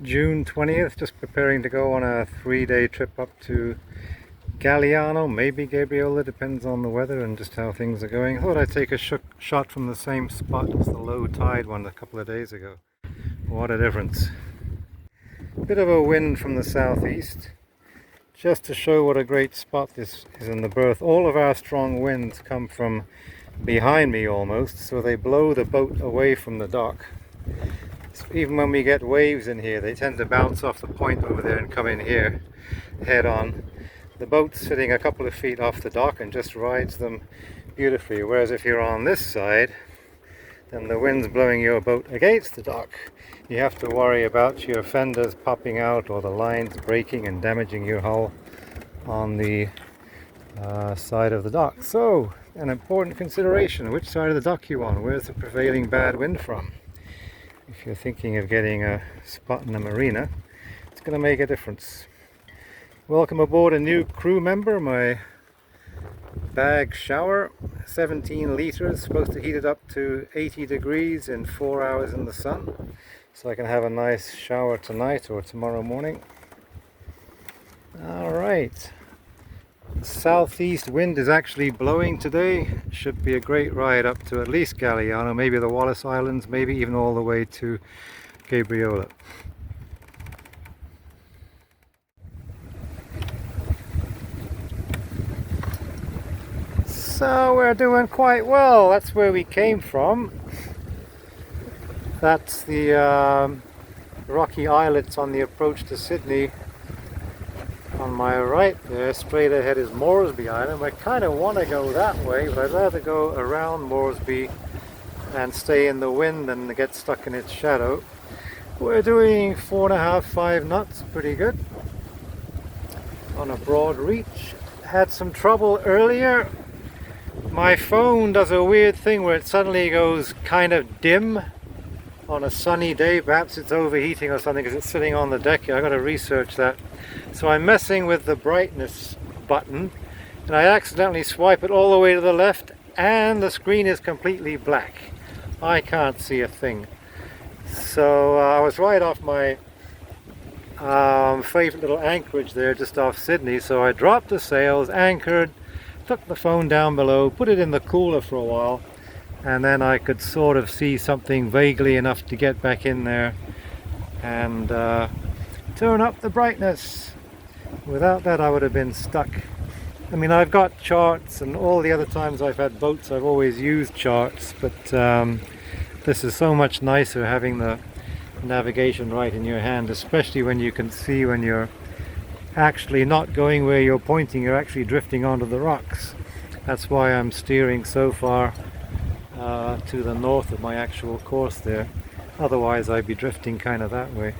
June 20th, just preparing to go on a 3-day trip up to Galiano, maybe Gabriola, depends on the weather and just how things are going. I thought I'd take a shot from the same spot as the low tide one a couple of days ago. What a difference. Bit of a wind from the southeast, just to show what a great spot this is in the berth. All of our strong winds come from behind me almost, so they blow the boat away from the dock. So even when we get waves in here, they tend to bounce off the point over there and come in here head on. The boat's sitting a couple of feet off the dock and just rides them beautifully, whereas if you're on this side, then the wind's blowing your boat against the dock. You have to worry about your fenders popping out or the lines breaking and damaging your hull on the side of the dock. So, an important consideration, which side of the dock you on? Where's the prevailing bad wind from? If you're thinking of getting a spot in a marina, it's going to make a difference. Welcome aboard a new crew member, my bag shower, 17 liters, supposed to heat it up to 80 degrees in 4 hours in the sun, so I can have a nice shower tonight or tomorrow morning. Alright, southeast wind is actually blowing today. Should be a great ride up to at least Galiano, maybe the Wallis Islands, maybe even all the way to Gabriola. So we're doing quite well. That's where we came from. That's the rocky islets on the approach to Sydney. On my right there, straight ahead, is Moresby Island. I kind of want to go that way, but I'd rather go around Moresby and stay in the wind than get stuck in its shadow. We're doing 4.5, 5 knots, pretty good. On a broad reach. Had some trouble earlier. My phone does a weird thing where it suddenly goes kind of dim on a sunny day. Perhaps it's overheating or something because it's sitting on the deck here. I've got to research that. So I'm messing with the brightness button and I accidentally swipe it all the way to the left and the screen is completely black. I can't see a thing. So I was right off my favorite little anchorage there just off Sydney, so I dropped the sails, anchored, took the phone down below, put it in the cooler for a while, and then I could sort of see something vaguely enough to get back in there and turn up the brightness. Without that I would have been stuck. I mean, I've got charts, and all the other times I've had boats I've always used charts, but this is so much nicer having the navigation right in your hand, especially when you can see when you're actually not going where you're pointing, you're actually drifting onto the rocks. That's why I'm steering so far to the north of my actual course there. Otherwise I'd be drifting kind of that way.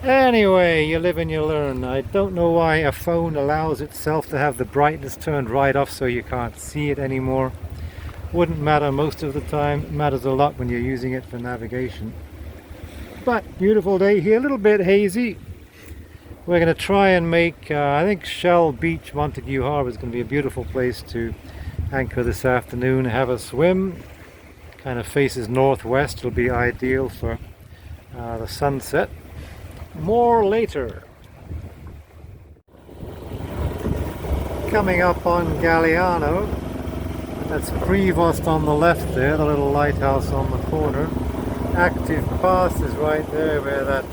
Anyway, you live and you learn. I don't know why a phone allows itself to have the brightness turned right off so you can't see it anymore. Wouldn't matter most of the time. It matters a lot when you're using it for navigation. But beautiful day here, a little bit hazy. We're going to try and make, I think Shell Beach, Montague Harbour is going to be a beautiful place to anchor this afternoon, have a swim. Kind of faces northwest, it'll be ideal for the sunset. More later. Coming up on Galiano, that's Prevost on the left there, the little lighthouse on the corner. Active Pass is right there where that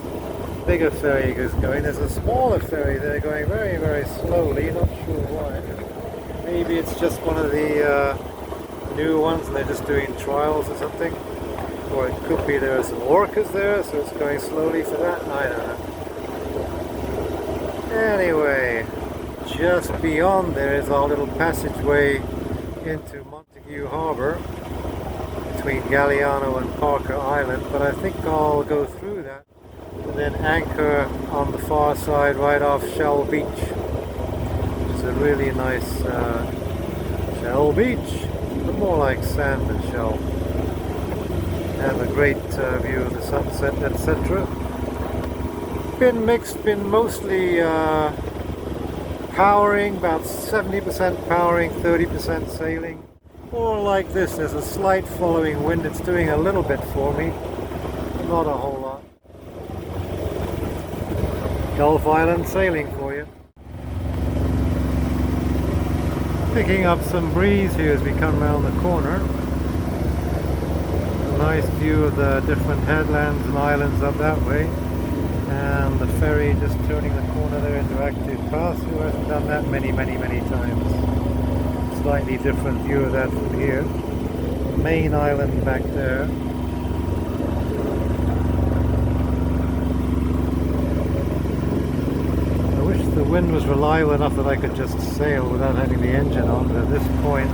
bigger ferry is going. There's a smaller ferry there going very, very slowly, not sure why. Maybe it's just one of the new ones and they're just doing trials or something. Or it could be there are some orcas there, so it's going slowly for that. I don't know. Anyway, just beyond there is our little passageway into Montague Harbour between Galiano and Parker Island, but I think I'll go through that and then anchor on the far side right off Shell Beach, which is a really nice Shell Beach, but more like sand than shell. Have a great view of the sunset, etc. Been mixed, been mostly powering, about 70% powering, 30% sailing. Or like this, there's a slight following wind, it's doing a little bit for me, not a whole lot. Gulf Island sailing for you. Picking up some breeze here as we come round the corner. A nice view of the different headlands and islands up that way. And the ferry just turning the corner there into Active Pass. Who hasn't done that many times? Slightly different view of that from here. Main island back there. I wish the wind was reliable enough that I could just sail without having the engine on, but at this point,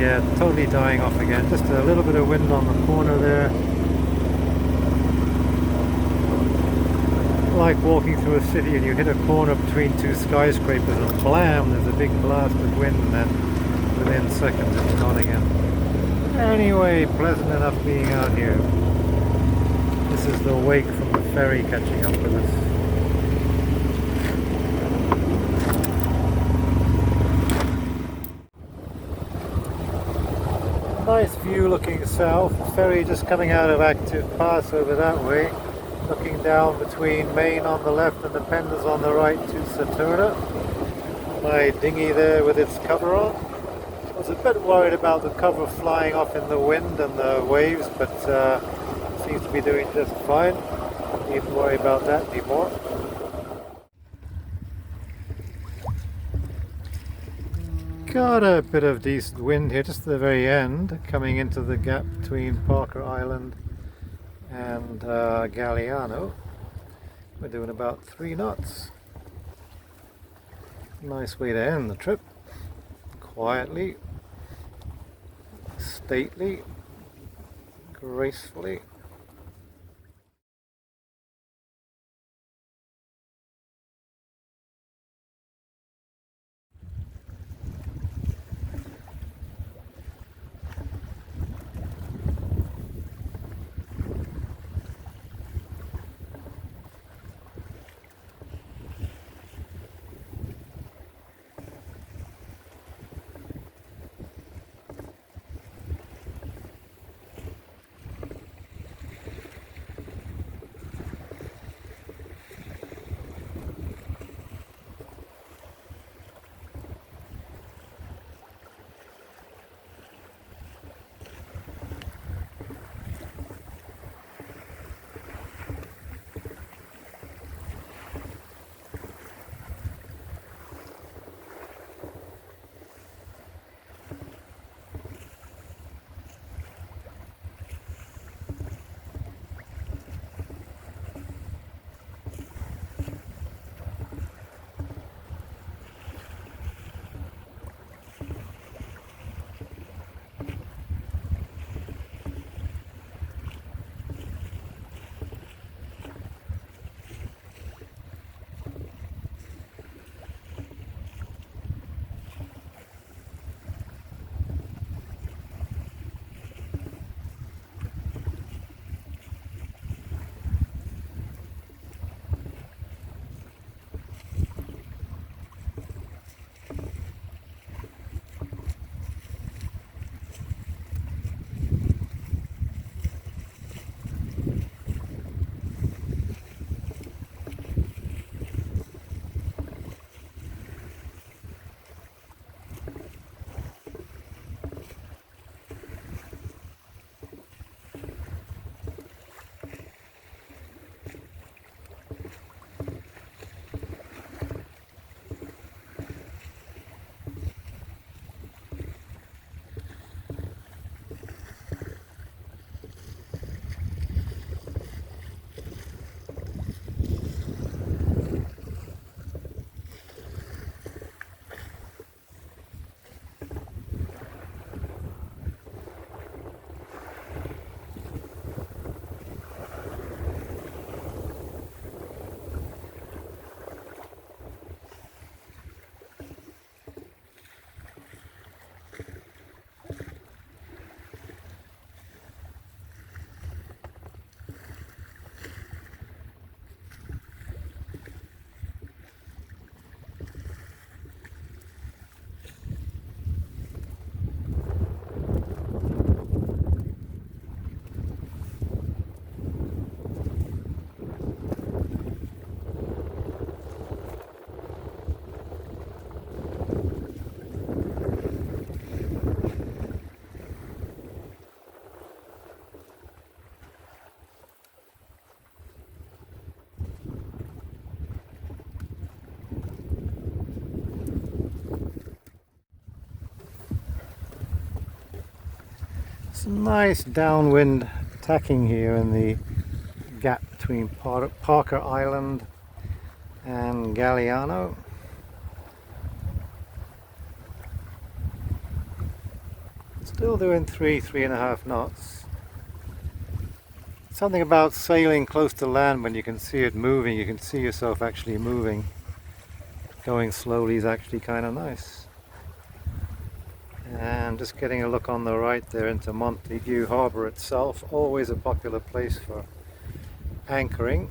yeah, totally dying off again. Just a little bit of wind on the corner there. Like walking through a city and you hit a corner between two skyscrapers and blam, there's a big blast of wind, and then within seconds it's gone again. Anyway, pleasant enough being out here. This is the wake from the ferry catching up with us. Nice view looking south. The ferry just coming out of Active Pass over that way. Looking down between Maine on the left and the Penders on the right to Saturna. My dinghy there with its cover on. I was a bit worried about the cover flying off in the wind and the waves, but seems to be doing just fine. Don't need to worry about that anymore. Got a bit of decent wind here just at the very end, coming into the gap between Parker Island and Galiano. We're doing about 3 knots. Nice way to end the trip. Quietly, stately, gracefully. Some nice downwind tacking here in the gap between Parker Island and Galiano. Still doing 3.5 knots. Something about sailing close to land when you can see it moving, you can see yourself actually moving. Going slowly is actually kind of nice. And just getting a look on the right there into Montague Harbour itself, always a popular place for anchoring.